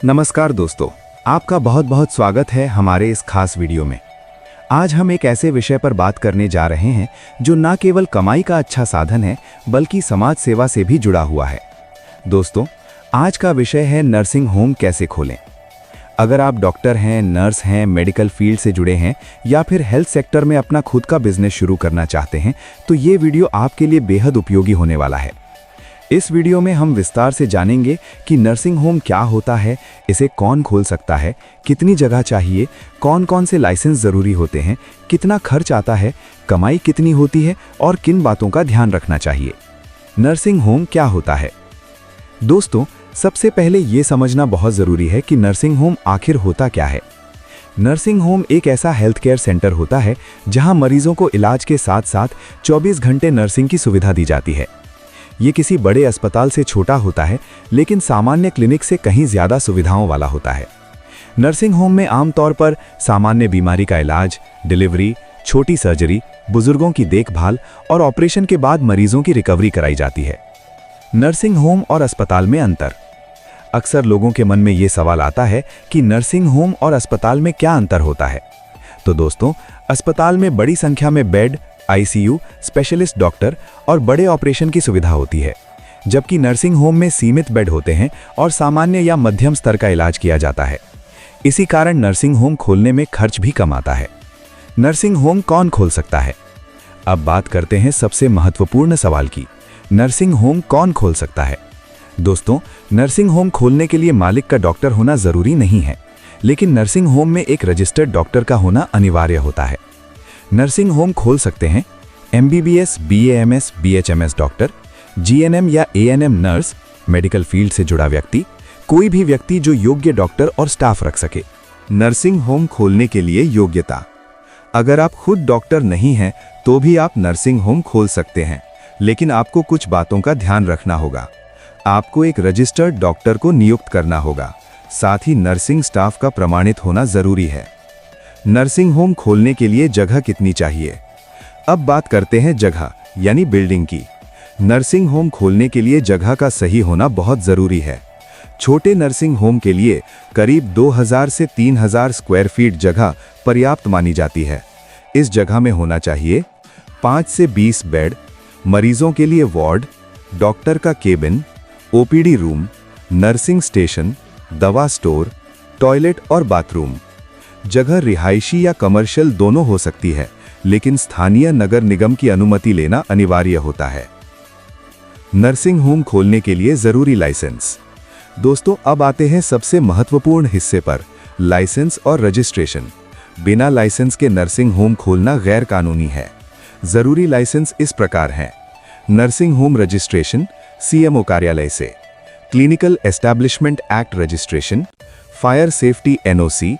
नमस्कार दोस्तों, आपका बहुत बहुत स्वागत है हमारे इस खास वीडियो में। आज हम एक ऐसे विषय पर बात करने जा रहे हैं जो न केवल कमाई का अच्छा साधन है बल्कि समाज सेवा से भी जुड़ा हुआ है। दोस्तों, आज का विषय है नर्सिंग होम कैसे खोलें। अगर आप डॉक्टर हैं, नर्स हैं, मेडिकल फील्ड से जुड़े हैं या फिर हेल्थ सेक्टर में अपना खुद का बिजनेस शुरू करना चाहते हैं तो ये वीडियो आपके लिए बेहद उपयोगी होने वाला है। इस वीडियो में हम विस्तार से जानेंगे कि नर्सिंग होम क्या होता है, इसे कौन खोल सकता है, कितनी जगह चाहिए, कौन कौन से लाइसेंस ज़रूरी होते हैं, कितना खर्च आता है, कमाई कितनी होती है और किन बातों का ध्यान रखना चाहिए। नर्सिंग होम क्या होता है? दोस्तों, सबसे पहले ये समझना बहुत ज़रूरी है कि नर्सिंग होम आखिर होता क्या है। नर्सिंग होम एक ऐसा हेल्थ केयर सेंटर होता है जहां मरीजों को इलाज के साथ साथ 24 घंटे नर्सिंग की सुविधा दी जाती है। ये किसी बड़े अस्पताल से छोटा होता है लेकिन सामान्य क्लिनिक से कहीं ज़्यादा सुविधाओं वाला होता है। नर्सिंग होम में आमतौर पर सामान्य बीमारी का इलाज, डिलीवरी, छोटी सर्जरी, बुजुर्गों की देखभाल और ऑपरेशन के बाद मरीजों की रिकवरी कराई जाती है। नर्सिंग होम और अस्पताल में अंतर। अक्सर लोगों के मन में ये सवाल आता है कि नर्सिंग होम और अस्पताल में क्या अंतर होता है। तो दोस्तों, अस्पताल में बड़ी संख्या में बेड, आईसीयू, स्पेशलिस्ट डॉक्टर और बड़े ऑपरेशन की सुविधा होती है, जबकि नर्सिंग होम में सीमित बेड होते हैं और सामान्य या मध्यम स्तर का इलाज किया जाता है। इसी कारण नर्सिंग होम खोलने में खर्च भी कम आता है। नर्सिंग होम कौन खोल सकता है? अब बात करते हैं सबसे महत्वपूर्ण सवाल की, नर्सिंग होम कौन खोल सकता है? दोस्तों, नर्सिंग होम खोलने के लिए मालिक का डॉक्टर होना जरूरी नहीं है, लेकिन नर्सिंग होम में एक रजिस्टर्ड डॉक्टर का होना अनिवार्य होता है। नर्सिंग होम खोल सकते हैं MBBS, BAMS, BHMS doctor, GNM या ANM नर्स, मेडिकल फील्ड से जुड़ा व्यक्ति, कोई भी व्यक्ति जो योग्य डॉक्टर और स्टाफ रख सके। नर्सिंग होम खोलने के लिए योग्यता। अगर आप खुद डॉक्टर नहीं हैं तो भी आप नर्सिंग होम खोल सकते हैं, लेकिन आपको कुछ बातों का ध्यान रखना होगा। आपको एक रजिस्टर्ड डॉक्टर को नियुक्त करना होगा, साथ ही नर्सिंग स्टाफ का प्रमाणित होना जरूरी है। नर्सिंग होम खोलने के लिए जगह कितनी चाहिए? अब बात करते हैं जगह यानी बिल्डिंग की। नर्सिंग होम खोलने के लिए जगह का सही होना बहुत जरूरी है। छोटे नर्सिंग होम के लिए करीब 2000 से 3000 स्क्वायर फीट जगह पर्याप्त मानी जाती है। इस जगह में होना चाहिए 5 से 20 बेड, मरीजों के लिए वार्ड, डॉक्टर का cabin, OPD room, nursing station, दवा स्टोर, टॉयलेट और बाथरूम। जगह रिहायशी या कमर्शियल दोनों हो सकती है, लेकिन स्थानीय नगर निगम की अनुमति लेना अनिवार्य होता है। नर्सिंग होम खोलने के लिए जरूरी लाइसेंस। दोस्तों, अब आते हैं सबसे महत्वपूर्ण हिस्से पर, लाइसेंस और रजिस्ट्रेशन। बिना लाइसेंस के नर्सिंग होम खोलना गैर कानूनी है। जरूरी लाइसेंस इस प्रकार हैं: नर्सिंग होम रजिस्ट्रेशन CMO कार्यालय से, clinical establishment act registration, fire safety NOC,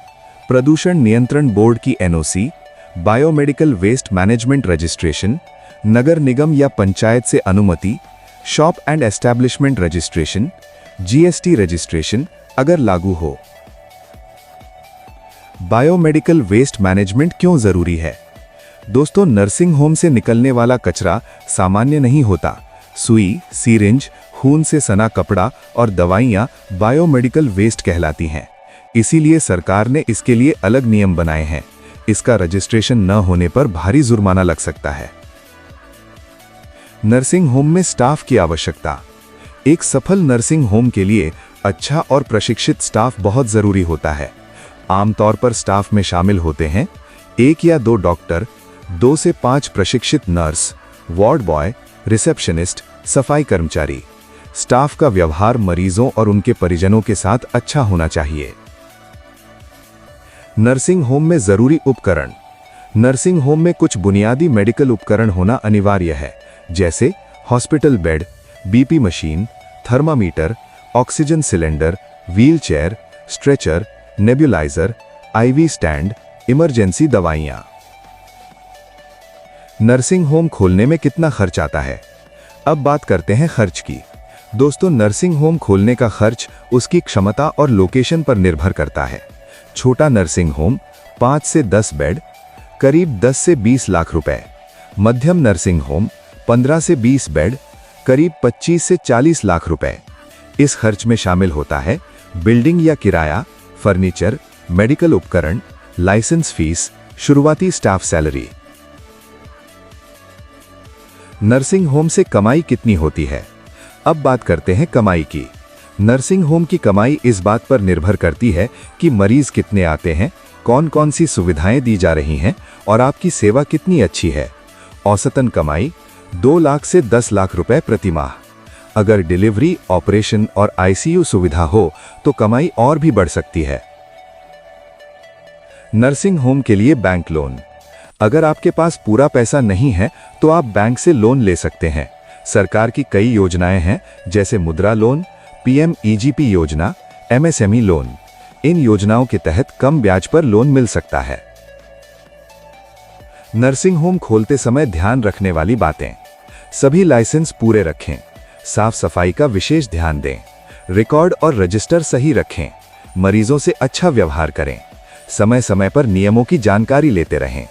प्रदूषण नियंत्रण बोर्ड की NOC, biomedical waste management registration, नगर निगम या पंचायत से अनुमति, shop and establishment registration, GST registration अगर लागू हो। बायोमेडिकल वेस्ट मैनेजमेंट क्यों जरूरी है? दोस्तों, नर्सिंग होम से निकलने वाला कचरा सामान्य नहीं होता। सुई, सीरिंज, खून से सना कपड़ा और दवाइयां बायोमेडिकल वेस्ट कहलाती हैं। इसीलिए सरकार ने इसके लिए अलग नियम बनाए हैं। इसका रजिस्ट्रेशन न होने पर भारी जुर्माना लग सकता है। नर्सिंग होम में स्टाफ की आवश्यकता। एक सफल नर्सिंग होम के लिए अच्छा और प्रशिक्षित स्टाफ बहुत जरूरी होता है। आमतौर पर स्टाफ में शामिल होते हैं 1 या 2 डॉक्टर, 2 से 5 प्रशिक्षित नर्स, वार्ड बॉय, रिसेप्शनिस्ट, सफाई कर्मचारी। स्टाफ का व्यवहार मरीजों और उनके परिजनों के साथ अच्छा होना चाहिए। नर्सिंग होम में जरूरी उपकरण। नर्सिंग होम में कुछ बुनियादी मेडिकल उपकरण होना अनिवार्य है, जैसे hospital bed, BP machine, thermometer, oxygen cylinder, wheelchair, stretcher, nebuliser, IV stand, emergency दवाइयां। नर्सिंग होम खोलने में कितना खर्च आता है? अब बात करते हैं खर्च की। दोस्तों, नर्सिंग होम खोलने का खर्च उसकी क्षमता और लोकेशन पर निर्भर करता है। छोटा नर्सिंग होम 5 से 10 बेड करीब 10 से 20 लाख रुपए, मध्यम नर्सिंग होम 15 से 20 बेड करीब 25 से 40 लाख रुपए। इस खर्च में शामिल होता है बिल्डिंग या किराया, फर्नीचर, मेडिकल उपकरण, लाइसेंस फीस, शुरुआती स्टाफ सैलरी। नर्सिंग होम से कमाई कितनी होती है? अब बात करते हैं कमाई की। नर्सिंग होम की कमाई इस बात पर निर्भर करती है कि मरीज कितने आते हैं, कौन कौन सी सुविधाएं दी जा रही हैं और आपकी सेवा कितनी अच्छी है। औसतन कमाई 2 लाख से 10 लाख रुपए प्रति माह। अगर डिलीवरी, ऑपरेशन और आईसीयू सुविधा हो तो कमाई और भी बढ़ सकती है। नर्सिंग होम के लिए बैंक लोन। अगर आपके पास पूरा पैसा नहीं है तो आप बैंक से लोन ले सकते हैं। सरकार की कई योजनाएं हैं, जैसे मुद्रा लोन, पीएमईजीपी योजना, एमएसएमई लोन। इन योजनाओं के तहत कम ब्याज पर लोन मिल सकता है। नर्सिंग होम खोलते समय ध्यान रखने वाली बातें। सभी लाइसेंस पूरे रखें। साफ सफाई का विशेष ध्यान दें। रिकॉर्ड और रजिस्टर सही रखें। मरीजों से अच्छा व्यवहार करें। समय समय पर नियमों की जानकारी लेते रहें।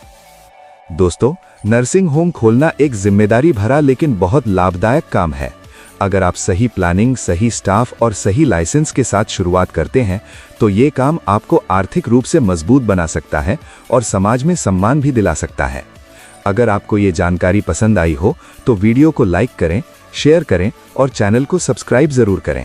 दोस्तों, नर्सिंग होम खोलना एक जिम्मेदारी भरा लेकिन बहुत लाभदायक काम है। अगर आप सही प्लानिंग, सही स्टाफ और सही लाइसेंस के साथ शुरुआत करते हैं तो ये काम आपको आर्थिक रूप से मजबूत बना सकता है और समाज में सम्मान भी दिला सकता है। अगर आपको ये जानकारी पसंद आई हो तो वीडियो को लाइक करें, शेयर करें और चैनल को सब्सक्राइब जरूर करें।